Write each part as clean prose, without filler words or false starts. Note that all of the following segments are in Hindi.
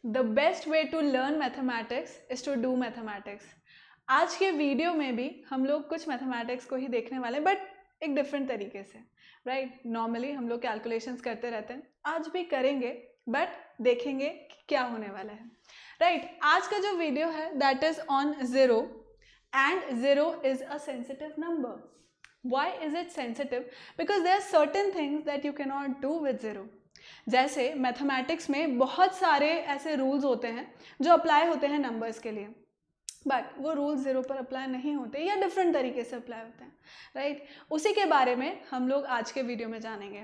The best way to learn mathematics is to do mathematics. आज के वीडियो में भी हम लोग कुछ मैथमेटिक्स को ही देखने वाले हैं, बट एक डिफरेंट तरीके से, राइट। नॉर्मली हम लोग कैलकुलेशंस करते रहते हैं, आज भी करेंगे, बट देखेंगे कि क्या होने वाला है, राइट। आज का जो वीडियो है that is on zero, and zero is a sensitive number. Why is it sensitive? Because there are certain things that you cannot do with zero. जैसे मैथमेटिक्स में बहुत सारे ऐसे रूल्स होते हैं जो अप्लाई होते हैं नंबर्स के लिए, बट वो रूल्स जीरो पर अप्लाई नहीं होते या डिफरेंट तरीके से अप्लाई होते हैं, राइट। उसी के बारे में हम लोग आज के वीडियो में जानेंगे।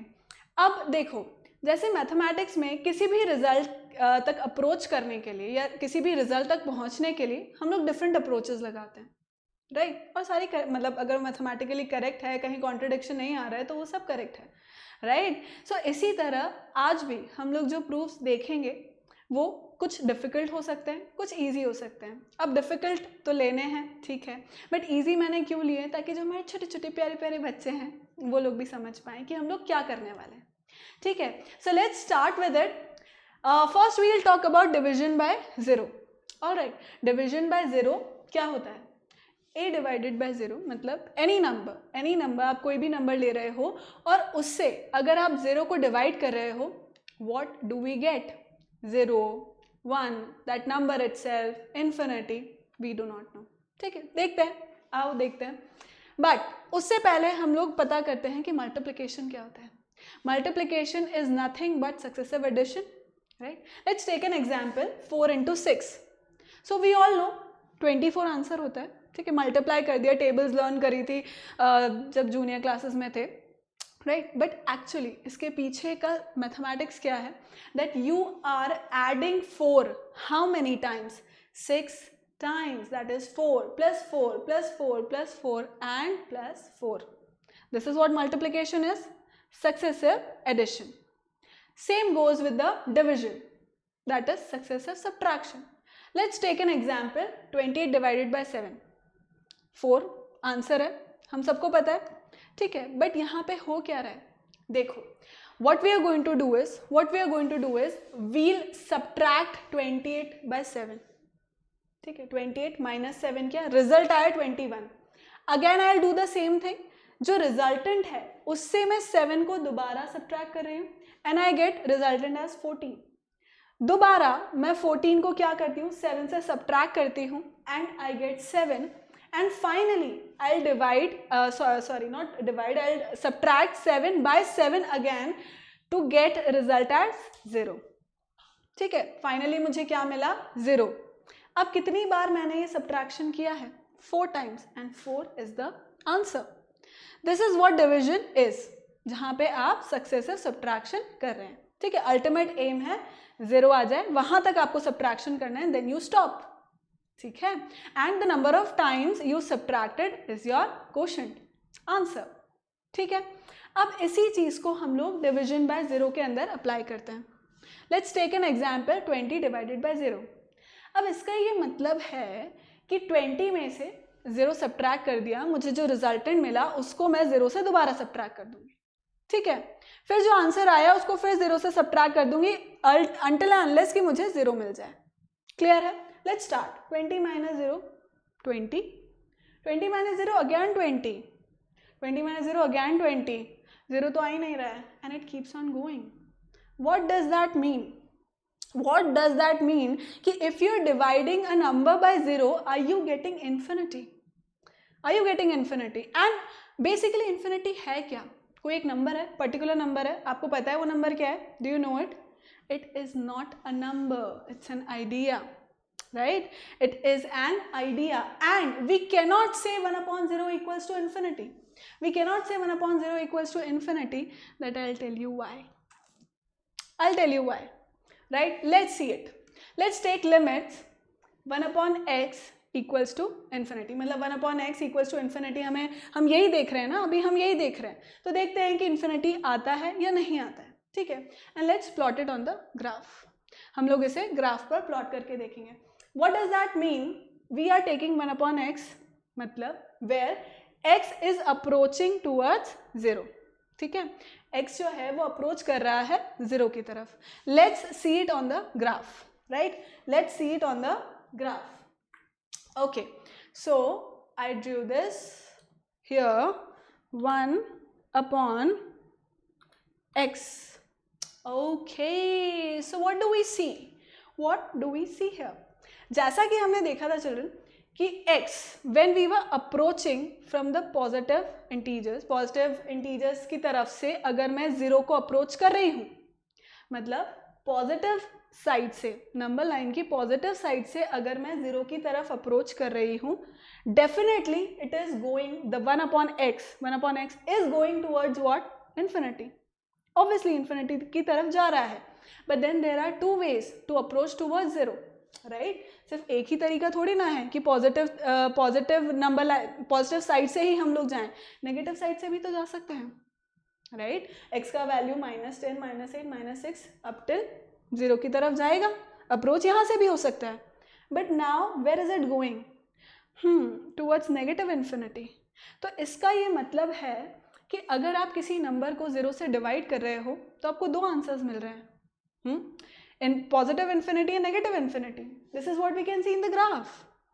अब देखो, जैसे मैथमेटिक्स में किसी भी रिजल्ट तक अप्रोच करने के लिए या किसी भी रिजल्ट तक पहुंचने के लिए हम लोग डिफरेंट अप्रोचेस लगाते हैं, राइट। और सारी मतलब अगर मैथमेटिकली करेक्ट है, कहीं कॉन्ट्रडिक्शन नहीं आ रहा है, तो वो सब करेक्ट है, राइट। सो इसी तरह आज भी हम लोग जो प्रूफ्स देखेंगे वो कुछ डिफ़िकल्ट हो सकते हैं, कुछ इजी हो सकते हैं। अब डिफ़िकल्ट तो लेने हैं, ठीक है, बट इजी मैंने क्यों लिए, ताकि जो हमारे छोटे छोटे प्यारे प्यारे बच्चे हैं वो लोग भी समझ पाएँ कि हम लोग क्या करने वाले हैं, ठीक है। So let's start with it. First we will talk about division by zero. Alright, division by zero क्या होता है? a डिवाइडेड बाई ज़ीरो मतलब एनी नंबर, आप कोई भी नंबर ले रहे हो और उससे अगर आप ज़ीरो को डिवाइड कर रहे हो, what do we get? Zero, one, that number itself, infinity, we do not know, ठीक है। देखते हैं, आओ देखते हैं। बट उससे पहले हम लोग पता करते हैं कि मल्टीप्लिकेशन क्या होता है। Multiplication is nothing but successive addition, right. Let's take an example, 4 into 6। So we all know 24 answer होता है, ठीक है। मल्टीप्लाई कर दिया, टेबल्स लर्न करी थी जब जूनियर क्लासेस में थे, राइट। बट एक्चुअली इसके पीछे का मैथमेटिक्स क्या है? That you are adding 4 how many times? 6 times, that is 4 + 4 + 4 + 4 and +4. This is what multiplication is, successive addition. Same goes with the division, that is successive subtraction. Let's take an example, 28 divided by 7. 4 answer है, हम सबको पता है, ठीक है। बट यहाँ पे हो क्या रहा है? देखो, what we are going to do is we'll subtract 28 by 7, ठीक है। 28 minus 7 क्या? रिजल्ट आया 21. Again I will do the same thing, जो रिजल्टेंट है उससे मैं 7 को दोबारा सब्ट्रैक्ट कर रही हूँ and I get resultant as 14. दोबारा मैं 14 को क्या करती हूँ? 7 से सब्ट्रैक्ट करती हूँ and I gate 7. And finally, I'll subtract 7 by 7 again to get result as 0. ठीक है, फाइनली मुझे क्या मिला? 0. अब कितनी बार मैंने ये सब्ट्रैक्शन किया है? 4 times, and 4 is the answer. This is what division is, जहाँ पे आप सक्सेसिव सब्ट्रैक्शन कर रहे हैं, ठीक है। अल्टीमेट एम है 0 आ जाए, वहां तक आपको सब्ट्रैक्शन करना है, देन यू स्टॉप, ठीक है। And the number of times you subtracted is your quotient, answer, ठीक है। अब इसी चीज को हम लोग डिवीजन बाय ज़ीरो के अंदर अप्लाई करते हैं। Let's take an example, 20 divided by 0. अब इसका ये मतलब है कि 20 में से 0 सब्ट्रैक्ट कर दिया, मुझे जो रिजल्टेंट मिला उसको मैं 0 से दोबारा सब्ट्रैक्ट कर दूंगी, ठीक है। फिर जो आंसर आया उसको फिर 0 से सब्ट्रैक्ट कर दूंगी अनटिल अनलेस कि मुझे 0 मिल जाए। क्लियर है? Let's start. 20 minus 0, 20. 20 minus 0, again 20. 20 minus 0, again 20. 0 तो आ ही नहीं रहा है, and it keeps on going. What does that mean? What does that mean? कि if you're dividing a number by 0, are you getting infinity? Are you getting infinity? And basically infinity है क्या? कोई एक नंबर है, पर्टिकुलर नंबर है, आपको पता है वो नंबर क्या है? Do you know it? It is not a number, it's an idea. Right? It is an idea, and we cannot say 1 upon 0 equals to infinity. We cannot say 1 upon 0 equals to infinity. That I'll tell you why. I'll tell you why. Right? Let's see it. Let's take limits. 1 upon x equals to infinity. मतलब 1 upon x equals to infinity हम यही देख रहे हैं ना, अभी हम यही देख रहे हैं, तो देखते हैं कि infinity आता है या नहीं आता है, ठीक है। And let's plot it on the graph. हम लोग इसे ग्राफ पर प्लॉट करके देखेंगे। What does that mean? We are taking 1 upon x, मतलब where x is approaching towards 0, ठीक है। x जो है वो अप्रोच कर रहा है 0 की तरफ। Let's see it on the graph. right? Let's see it on the graph. Okay, so I drew this here, 1 upon x. Okay, so what do we see? What do we see here? जैसा कि हमने देखा था चिल्ड्रन कि x when we were approaching from the positive integers की तरफ से अगर मैं 0 को अप्रोच कर रही हूँ, मतलब पॉजिटिव साइड से, नंबर लाइन की पॉजिटिव साइड से अगर मैं 0 की तरफ अप्रोच कर रही हूँ, definitely it is going, the 1 upon x is going towards what? Infinity. Obviously infinity की तरफ जा रहा है. But then there are two ways to approach towards 0, right? सिर्फ एक ही तरीका थोड़ी ना है कि पॉजिटिव नंबर पॉजिटिव साइड से ही हम लोग जाएं, नेगेटिव साइड से भी तो जा सकते हैं, राइट? x का वैल्यू -10, -8, -6 अप टिल 0 की तरफ जाएगा. अप्रोच यहाँ से भी हो सकता है. But now where is it going? Towards negative infinity. तो इसका ये मतलब है कि अगर आप किसी नंबर को 0 से डिवाइड कर रहे हो तो आपको दो आंसर्स मिल रहे हैं, in positive infinity and negative infinity. This is what we can see in the graph,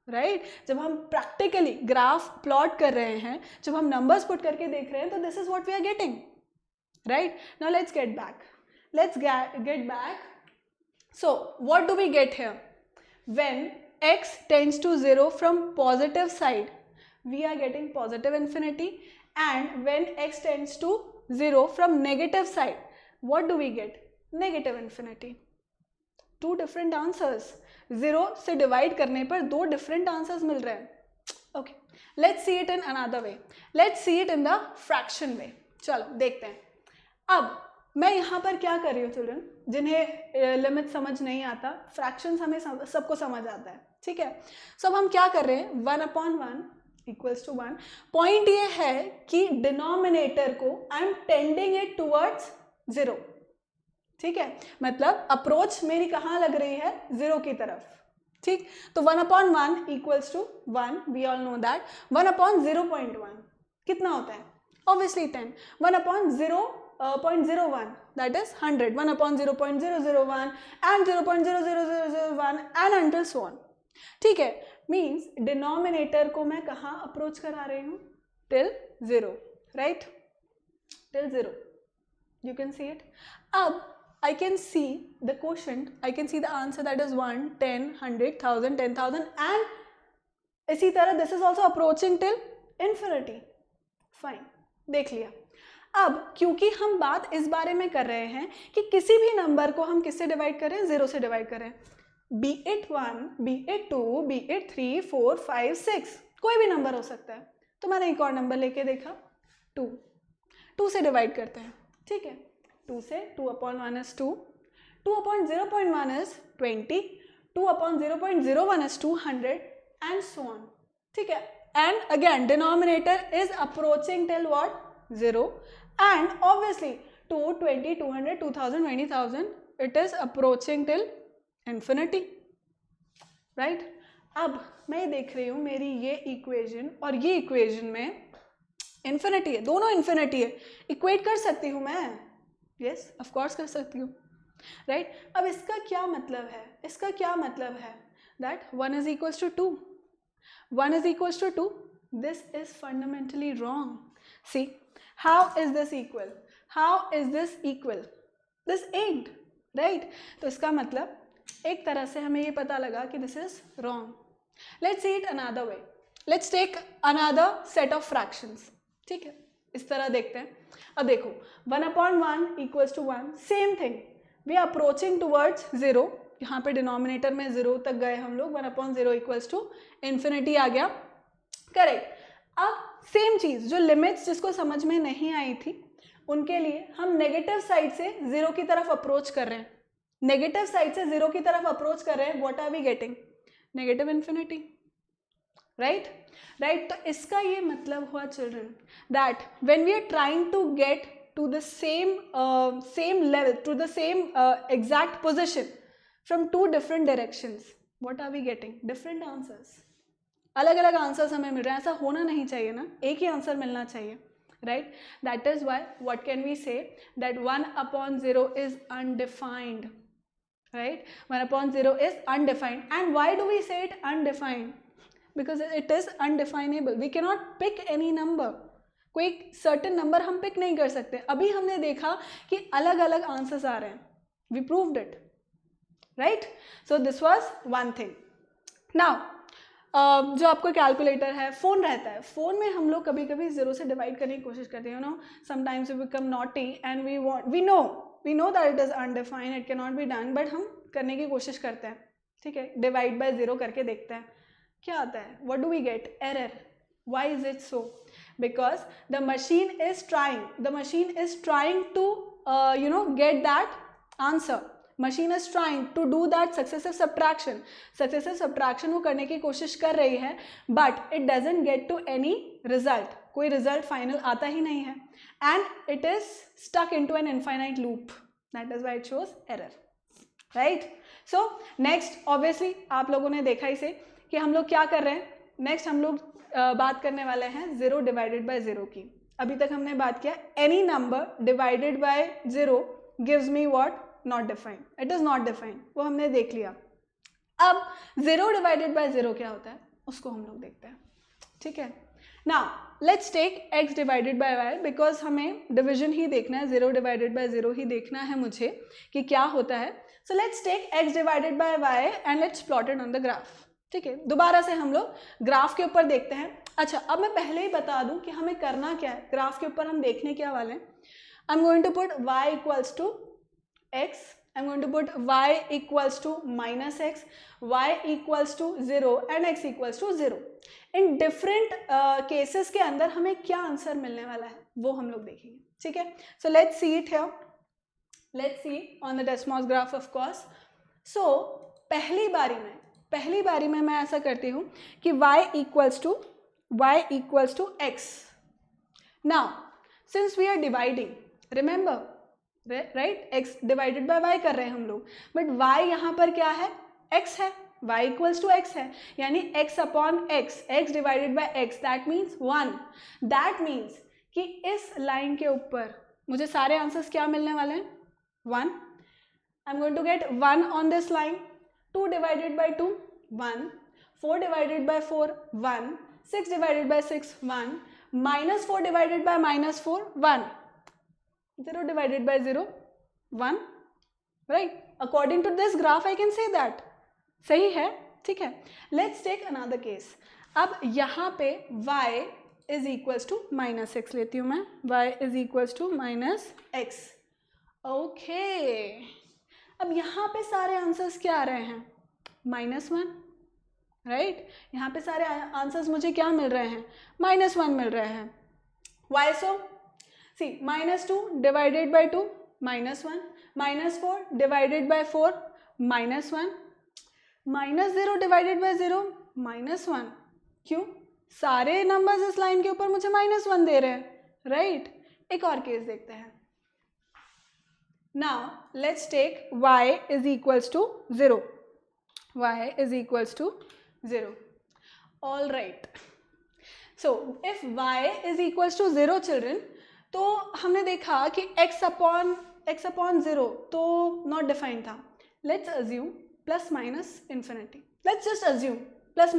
right? जब हम प्रैक्टिकली ग्राफ प्लॉट कर रहे हैं, जब हम नंबर्स पुट करके देख रहे हैं, तो this is what we are getting, right? Now let's get back. So what do we get here? When x tends to 0 from positive side, we are getting positive infinity, and when x tends to 0 from negative side, what do we get? Negative infinity. Two different answers. 0 से divide करने पर दो different answers मिल रहे हैं. Okay, let's see it in another way. Let's see it in the fraction way. चलो देखते हैं. अब मैं यहाँ पर क्या कर रही हूँ चिल्ड्रन, जिन्हें लिमिट समझ नहीं आता, फ्रैक्शंस हमें सबको समझ आता है, ठीक है? सो अब हम क्या कर रहे हैं, 1 upon 1 इक्वल्स टू 1. पॉइंट ये है कि डिनोमिनेटर को I am tending it towards 0, ठीक है? मतलब अप्रोच मेरी कहाँ लग रही है? 0 की तरफ, ठीक? तो 1 upon 1 equals to 1, we all know that. 1 upon 0.1 कितना होता है? Obviously 10. 1 upon 0.01 that is 100. 1 upon 0.001 and 0.00001 and until so on. ठीक है? मीन्स डिनोमिनेटर को मैं कहाँ अप्रोच करा रही हूँ? Till 0, right? Till 0. You can see it. अब I can see the quotient, I can see the answer, that is 1, 10, 100, 1000, 10,000 and इसी तरह this is also approaching till infinity. Fine, देख लिया. अब क्योंकि हम बात इस बारे में कर रहे हैं कि किसी भी नंबर को हम किससे डिवाइड करें? 0 से डिवाइड करें. B it 1, B it 2, B it 3, 4, 5, 6, कोई भी नंबर हो सकता है. तो मैंने एक और नंबर लेके देखा, 2 से डिवाइड करते हैं, ठीक है? 2 से 2 upon 1 is 2, 2 upon 0.1 is 20, 2 upon 0.01 is 200 and so on, ठीक है? And again denominator is approaching till what? 0. And obviously 2, 20, 200, 2000, 20,000, it is approaching till infinity, right? अब मैं देख रही हूँ मेरी ये इक्वेशन और ये इक्वेशन में इन्फिनिटी है, दोनों इन्फिनिटी है. इक्वेट कर सकती हूँ मैं? यस, ऑफ कोर्स कर सकती हूँ, राइट? अब इसका क्या मतलब है? इसका क्या मतलब है? That 1 is equals to 2. 1 is equals to 2. This is fundamentally wrong. See, how is this equal? How is this equal? This ain't, right? तो इसका मतलब एक तरह से हमें ये पता लगा कि this is wrong. Let's see it another way. Let's take another set of fractions. ठीक है, इस तरह देखते हैं. अब देखो 1 upon 1 equals to 1, same thing. We are approaching towards 0. यहाँ पे डिनोमिनेटर में 0 तक गए हम लोग. 1 upon 0 equals to infinity आ गया, करेक्ट? अब सेम चीज, जो लिमिट्स जिसको समझ में नहीं आई थी उनके लिए हम नेगेटिव साइड से 0 की तरफ अप्रोच कर रहे हैं. नेगेटिव साइड से 0 की तरफ अप्रोच कर रहे हैं. What are we getting? Negative infinity, right? Right. तो इसका ये मतलब हुआ children that when we are trying to get to the same level, to the same exact position from two different directions, what are we getting? Different answers. अलग अलग आंसर्स हमें मिल रहे हैं. ऐसा होना नहीं चाहिए ना, एक ही आंसर मिलना चाहिए, right? That is why what can we say that 1 upon 0 is undefined, right? 1/0 is undefined. And why do we say it undefined? Because it is undefinable. We cannot pick any number. कोई certain number हम pick नहीं कर सकते. अभी हमने देखा कि अलग अलग आंसर्स आ रहे हैं. We proved it, right? So this was one thing. Now जो आपको कैलकुलेटर है, फ़ोन रहता है, फ़ोन में हम लोग कभी कभी ज़ीरो से डिवाइड करने की कोशिश करते हैं. Sometimes we become naughty and we know that it is undefined, it can not be done, but हम करने की कोशिश करते हैं. ठीक है, डिवाइड बाय ज़ीरो करके देखते हैं क्या आता है. What do we get? Error. Why is it so? Because the machine is trying to get that answer. Machine is trying to do that successive subtraction वो करने की कोशिश कर रही है, but it doesn't get to any result. कोई रिजल्ट फाइनल आता ही नहीं है, and it is stuck in to an infinite loop. That is why it shows error, right? So next, obviously आप लोगों ने देखा इसे कि हम लोग क्या कर रहे हैं. नेक्स्ट हम लोग बात करने वाले हैं ज़ीरो डिवाइडेड बाय ज़ीरो की. अभी तक हमने बात किया any number divided by zero gives me what? Not defined. It is not defined, वो हमने देख लिया. अब ज़ीरो डिवाइडेड बाय ज़ीरो क्या होता है उसको हम लोग देखते हैं. ठीक है, now let's take x divided by y, because हमें डिवीजन ही देखना है, ज़ीरो डिवाइडेड बाय ज़ीरो ही देखना है मुझे कि क्या होता है. So let's take x divided by y and let's plot it on the graph. ठीक है, दोबारा से हम लोग ग्राफ के ऊपर देखते हैं. अच्छा, अब मैं पहले ही बता दूं कि हमें करना क्या है. ग्राफ के ऊपर हम देखने क्या वाले हैं. I am going to put y equals to x, I'm going to put y equals to minus x, y equals to 0 and x equals to 0. In different cases के अंदर हमें क्या आंसर मिलने वाला है वो हम लोग देखेंगे. ठीक है, so let's see it here. Let's see on the Desmos graph of course. So पहली बारी में मैं ऐसा करती हूँ कि y equals to x. Now since we are dividing, remember, right, x divided by y कर रहे हैं हम लोग, बट y यहाँ पर क्या है? x है. y इक्वल्स टू x है, यानी x upon x divided bye x, that means 1. That means कि इस लाइन के ऊपर मुझे सारे आंसर्स क्या मिलने वाले हैं? 1. I am going to get 1 on this line. 2 divided by 2, 1. 4 divided by 4, 1. 6 divided by 6, 1. Minus 4 divided by minus 4, 1. 0 divided by 0, 1, right? According to this graph, I can say that. सही है, ठीक है. Let's take another case. अब यहाँ पे y is equals to minus x लेती हूँ मैं. y is equals to minus x. Okay. अब यहाँ पे सारे आंसर्स क्या आ रहे हैं? -1, right? यहाँ पे सारे आंसर्स मुझे क्या मिल रहे हैं? -1 मिल रहे हैं. Why so? See, -2 divided by 2, -1. -4 divided by 4, -1. -0 divided by 0, -1. क्यों? सारे नंबर्स इस लाइन के ऊपर मुझे -1 दे रहे हैं, राइट? एक और केस देखते हैं. Now let's take y is equals to 0. y is equals to 0. All right. So if y is equals to 0, children, तो हमने देखा कि x अपॉन 0 तो नॉट डिफाइंड था. Let's assume plus minus infinity. Let's just assume plus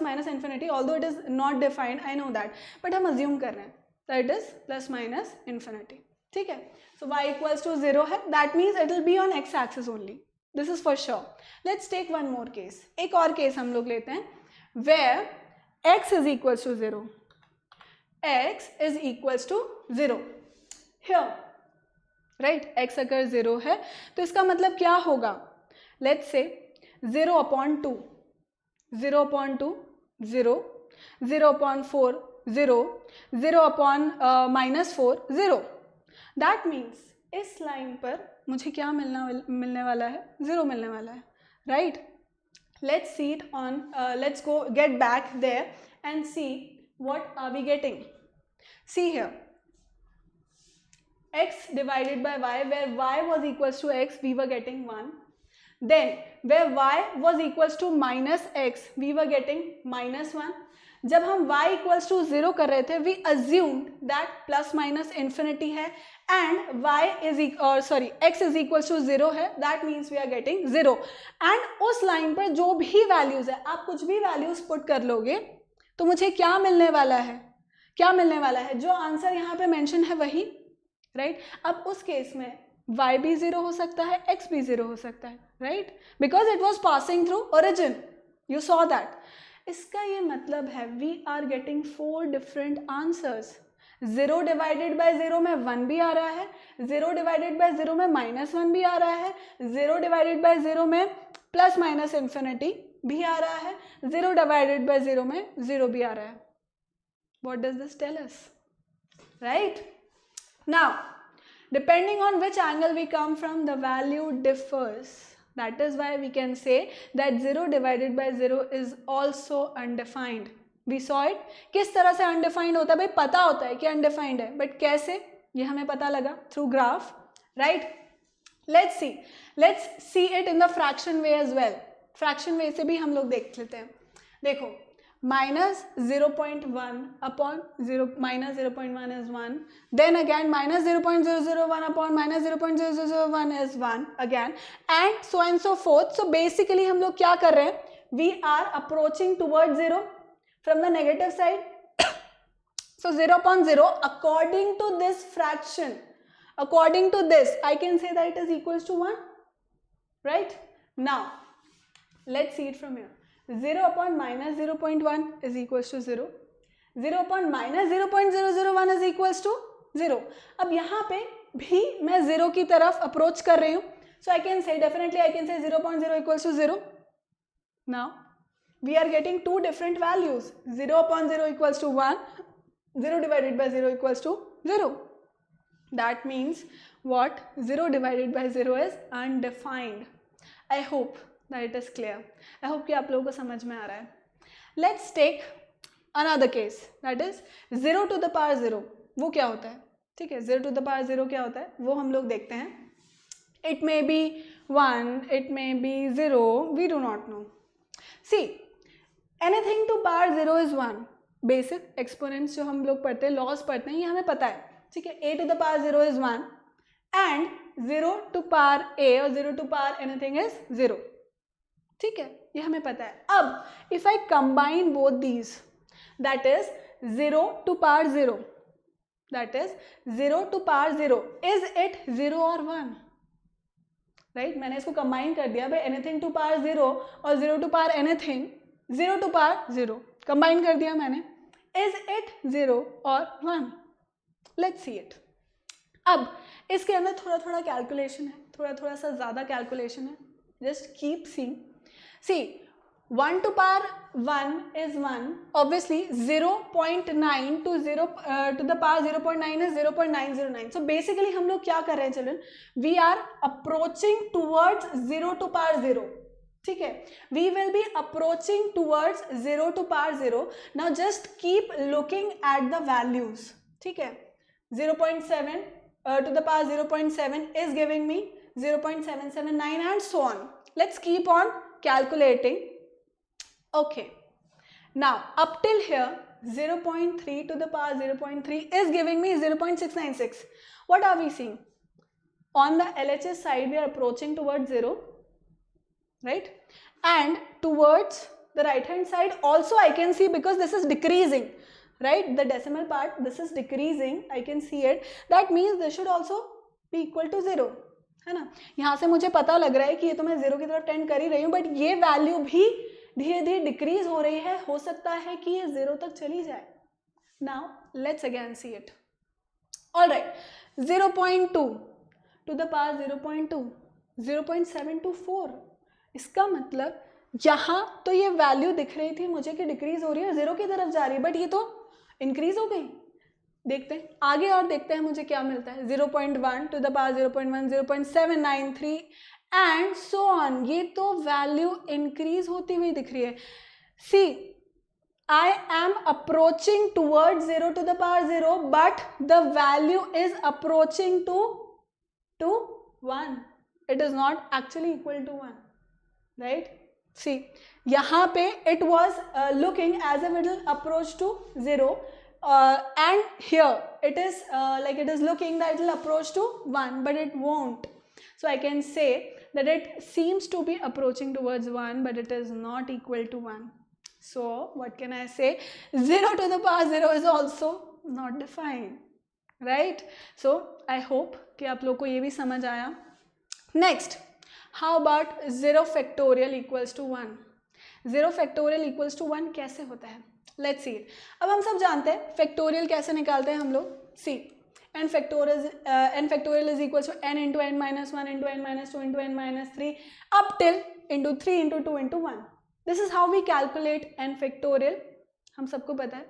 minus infinity, although it is not defined, I know that, but हम अज्यूम कर रहे हैं that it is plus minus infinity. ठीक है, सो y इक्वल्स टू 0 है, that means it will be on x axis only. This is for sure. Let's take one more case. एक और केस हम लोग लेते हैं where x is equals to 0. x is equals to 0 here, right? x अगर 0 है तो इसका मतलब क्या होगा? Let's say 0 upon 2, 0 upon 2, 0, 0 upon 4, 0, 0 upon -4, 0. That means इस लाइन पर मुझे क्या मिलने वाला है? 0 मिलने वाला है, right? Let's see it on, let's go get back there and see what are we getting. See here, x divided by y, where y was equals to x, we were getting 1. Then where y was equals to minus x, we were getting -1. जब हम y इक्वल्स टू 0 कर रहे थे, we assumed that plus minus infinity है and x is equals to 0 है, that means we are getting 0. And उस लाइन पर जो भी वैल्यूज है, आप कुछ भी वैल्यूज पुट कर लोगे तो मुझे क्या मिलने वाला है, क्या मिलने वाला है, जो आंसर यहाँ पे मेंशन है वही, राइट. अब उस केस में y भी 0 हो सकता है, x भी 0 हो सकता है, right, because it was passing through origin, you saw that. इसका ये मतलब है we are getting 4 different answers. 0 divided by 0 में 1 भी आ रहा है, 0 डिवाइडेड बाय 0 में -1 भी आ रहा है, 0 डिवाइडेड बाय 0 में प्लस माइनस इन्फिनिटी भी आ रहा है, 0 डिवाइडेड बाय 0 में 0 भी आ रहा है. What does this tell us? Right? Now, depending on which angle we come from, the value differs. That is why we can say that 0 divided by 0 is also undefined. We saw it. किस तरह से undefined होता है? भाई पता होता है कि undefined है, but कैसे? ये हमें पता लगा through graph, right? Let's see it in the fraction way as well. Fraction way से भी हम लोग देख लेते हैं. देखो, minus 0.1 upon 0 minus 0.1 is 1, then again minus 0.001 upon minus 0.0001 is 1 again, and so forth. So basically हम लोग क्या कर रहे हैं, we are approaching towards 0 from the negative side. So 0 upon 0, according to this fraction, according to this, I can say that it is equals to 1, right? Now let's see it from here. 0 upon minus 0.1 is equals to 0. 0 upon minus 0.001 is equals to 0. अब यहाँ पे भी मैं 0 की तरफ अप्रोच कर रही हूँ. So I can say, definitely I can say 0.0 equals to 0. Now we are getting two different values. 0 upon 0 equals to 1. 0 divided by 0 equals to 0. That means what? 0 divided by 0 is undefined. I hope that it is clear. I hope कि आप लोगों को समझ में आ रहा है. Let's take another case, that is 0 to the power 0. वो क्या होता है? ठीक है, 0 to the power 0 क्या होता है वो हम लोग देखते हैं. It may be 1, it may be 0, we do not know. See, anything to power 0 is 1. Basic exponents जो हम लोग पढ़ते हैं, laws पढ़ते हैं, ये हमें पता है. ठीक है, a to the power 0 is 1 and 0 to power a or 0 to power anything is 0. ठीक है, ये हमें पता है. अब if I combine both these, that is 0 to power 0, that is 0 to power 0, is it 0 और 1, राइट. मैंने इसको कंबाइन कर दिया भाई, एनीथिंग टू पावर 0 और 0 to power anything, 0 to power 0 combine कर दिया मैंने. इज इट 0 और 1? Let's see it. अब इसके अंदर थोड़ा थोड़ा कैलकुलेशन है, थोड़ा सा ज़्यादा कैलकुलेशन है. Just keep seeing. See, 1 to power 1 is 1. Obviously, 0.9 to 0 to the power 0.9 is 0.909. So basically हम लोग क्या कर रहे हैं children? We are approaching towards 0 to power 0. ठीक है, we will be approaching towards 0 to power 0. Now just keep looking at the values. ठीक है, 0.7 to the power 0.7 is giving me 0.779 and so on. Let's keep on calculating. Okay, now up till here 0.3 to the power 0.3 is giving me 0.696. What are we seeing? On the LHS side we are approaching towards 0, right, and towards the right hand side also I can see, because this is decreasing, right, the decimal part, this is decreasing, I can see it. That means this should also be equal to 0, है ना. यहाँ से मुझे पता लग रहा है कि ये तो मैं 0 की तरफ टेंड कर ही रही हूँ, बट ये वैल्यू भी धीरे धीरे डिक्रीज हो रही है. हो सकता है कि ये 0 तक चली जाए. Now let's again see it. Alright, 0.2 to the power 0.2, 0.724. इसका मतलब यहाँ तो ये वैल्यू दिख रही थी मुझे कि डिक्रीज हो रही है, 0 की तरफ जा रही है, बट ये तो इंक्रीज हो गई. देखते हैं आगे और देखते हैं मुझे क्या मिलता है. 0.1 to the power 0.1, 0.793 and so on. ये तो वैल्यू इंक्रीज होती हुई दिख रही है. See, I am approaching toward 0 to the power 0, but the value is approaching to 1. It is not actually equal to 1, right. See यहाँ पे it was looking as if it will approach to 0 and here it is like it is looking that it will approach to 1 but it won't. So I can say that it seems to be approaching towards 1 but it is not equal to 1. So what can I say? 0 to the power 0 is also not defined, right? So I hope कि आप लोग को ये भी समझ आया. Next, how about 0 factorial equals to 1? 0 factorial equals to 1 कैसे होता है? Let's see it. अब हम सब जानते हैं फैक्टोरियल कैसे निकालते हैं हम लोग. सी n factorial is equals to n into n minus 1 into n minus 2 into n minus 3 up till into 3 into 2 into 1. This is how we calculate n factorial. हम सबको पता है.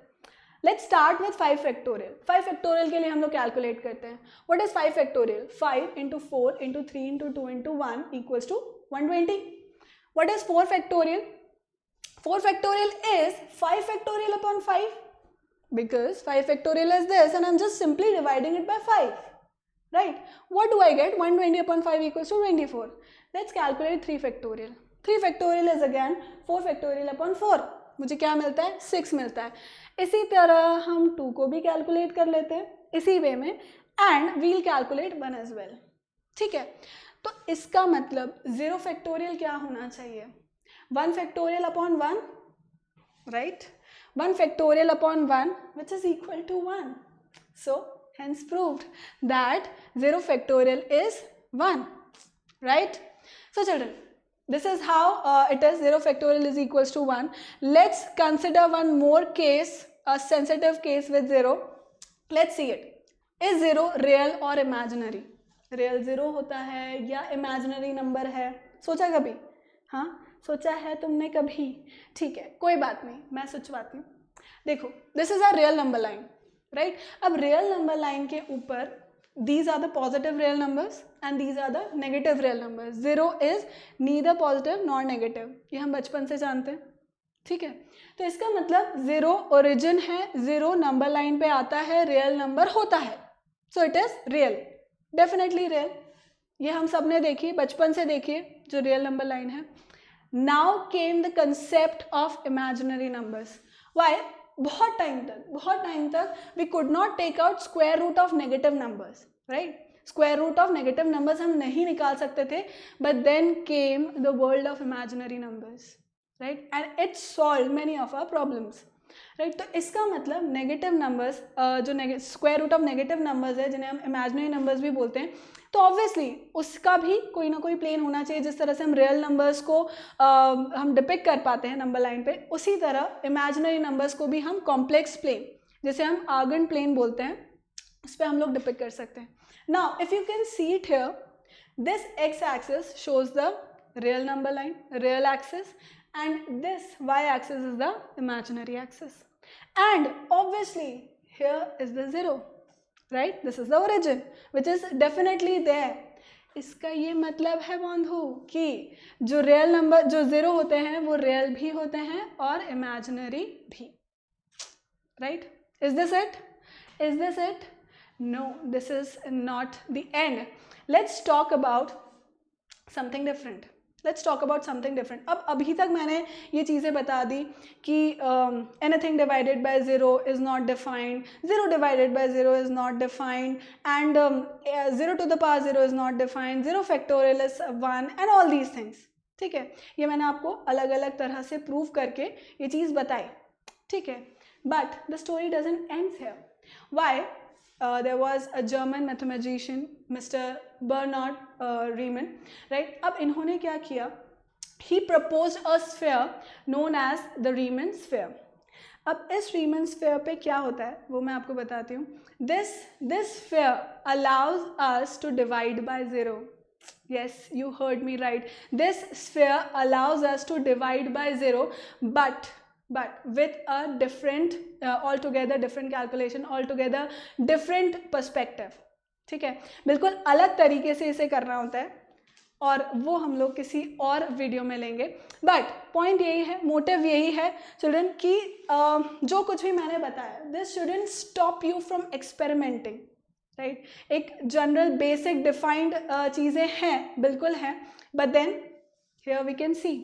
Let's start with 5 factorial. 5 factorial के लिए हम लोग कैलकुलेट करते हैं. What is 5 factorial? 5 into 4 into 3 into 2 into 1 equals to 120. What is 4 factorial? 4 factorial is 5 factorial upon 5 because 5 factorial is this and I'm just simply dividing it by 5, right? What do I get? 120 upon 5 equals to 24. Let's calculate 3 factorial. 3 factorial is again 4 factorial upon 4. मुझे क्या मिलता है? 6 मिलता है. इसी तरह हम 2 को भी कैलकुलेट कर लेते हैं इसी वे में and we'll calculate 1 as well. ठीक है, तो इसका मतलब 0 फैक्टोरियल क्या होना चाहिए? 1 factorial upon 1, right? 1 factorial upon 1 which is equal to 1. So hence proved that 0 factorial is 1, right? So children, this is how it is. 0 factorial is equals to 1. Let's consider one more case, a sensitive case with 0. Let's see it. Is 0 real or imaginary? Real 0 होता है या imaginary number है? सोचा कभी? हाँ, सोचा है तुमने कभी? ठीक है, कोई बात नहीं, मैं सोचवाती हूँ. देखो, this is a real number line, right? अब रियल नंबर लाइन के ऊपर these are the positive real numbers and these are the negative real numbers. 0 is neither positive nor negative, ये हम बचपन से जानते हैं. ठीक है, तो इसका मतलब 0 ओरिजिन है, 0 नंबर लाइन पे आता है, रियल नंबर होता है. So it is real, definitely real. ये हम सब ने देखी, बचपन से देखिए जो रियल नंबर लाइन है. Now came the concept of imaginary numbers. Why? बहुत टाइम तक we could not take out square root of negative numbers, right? Square root of negative numbers हम नहीं निकाल सकते थे, but then came the world of imaginary numbers, right? And it solved many of our problems, right? तो इसका मतलब नेगेटिव नंबर्स जो square root of negative numbers है जिन्हें हम इमेजिनरी नंबर्स भी बोलते हैं, तो ऑब्वियसली उसका भी कोई ना कोई प्लेन होना चाहिए. जिस तरह से हम रियल नंबर्स को हम डिपिक्ट कर पाते हैं नंबर लाइन पे, उसी तरह इमेजिनरी नंबर्स को भी हम कॉम्प्लेक्स प्लेन, जिसे हम आर्गन प्लेन बोलते हैं, उस पर हम लोग डिपिक्ट कर सकते हैं. Now if you can see it here, this x axis shows the real number line, real axis, and this y-axis is the imaginary axis, and obviously here is the 0, right? This is the origin which is definitely there. इसका ये मतलब है बंधु कि जो रियल नंबर जो 0 होते हैं वो रियल भी होते हैं और इमेजिनरी भी, right? Is this it? Is this it? No, this is not the end. Let's talk about something different. Let's talk about something different. अब अभी तक मैंने ये चीज़ें बता दी कि anything divided by 0 is not defined, 0 divided by 0 is not defined, and 0 to the power 0 is not defined, 0 factorial is 1 and all these things. ठीक है, ये मैंने आपको अलग अलग तरह से प्रूव करके ये चीज़ बताई. ठीक है, but the story doesn't end here. Why? There was a German mathematician, Mr. Bernhard Riemann, right? अब इन्होंने क्या किया? He proposed a sphere known as the Riemann sphere. अब इस Riemann sphere पे क्या होता है वो मैं आपको बताती हूँ. This sphere allows us to divide by 0. Yes, you heard me right. This sphere allows us to divide by 0, but with a different altogether different calculation, altogether different perspective. ठीक है, बिल्कुल अलग तरीके से इसे करना होता है और वो हम लोग किसी और वीडियो में लेंगे. बट पॉइंट यही है, मोटिव यही है चिल्ड्रन कि जो कुछ भी मैंने बताया, this shouldn't stop you from experimenting, right? एक जनरल बेसिक डिफाइंड चीज़ें हैं, बिल्कुल हैं, but then here we can see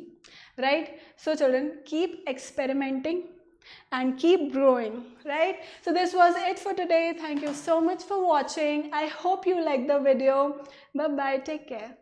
right? So children, keep experimenting and keep growing, right? So this was it for today. Thank you so much for watching. I hope you liked the video. Bye bye, take care.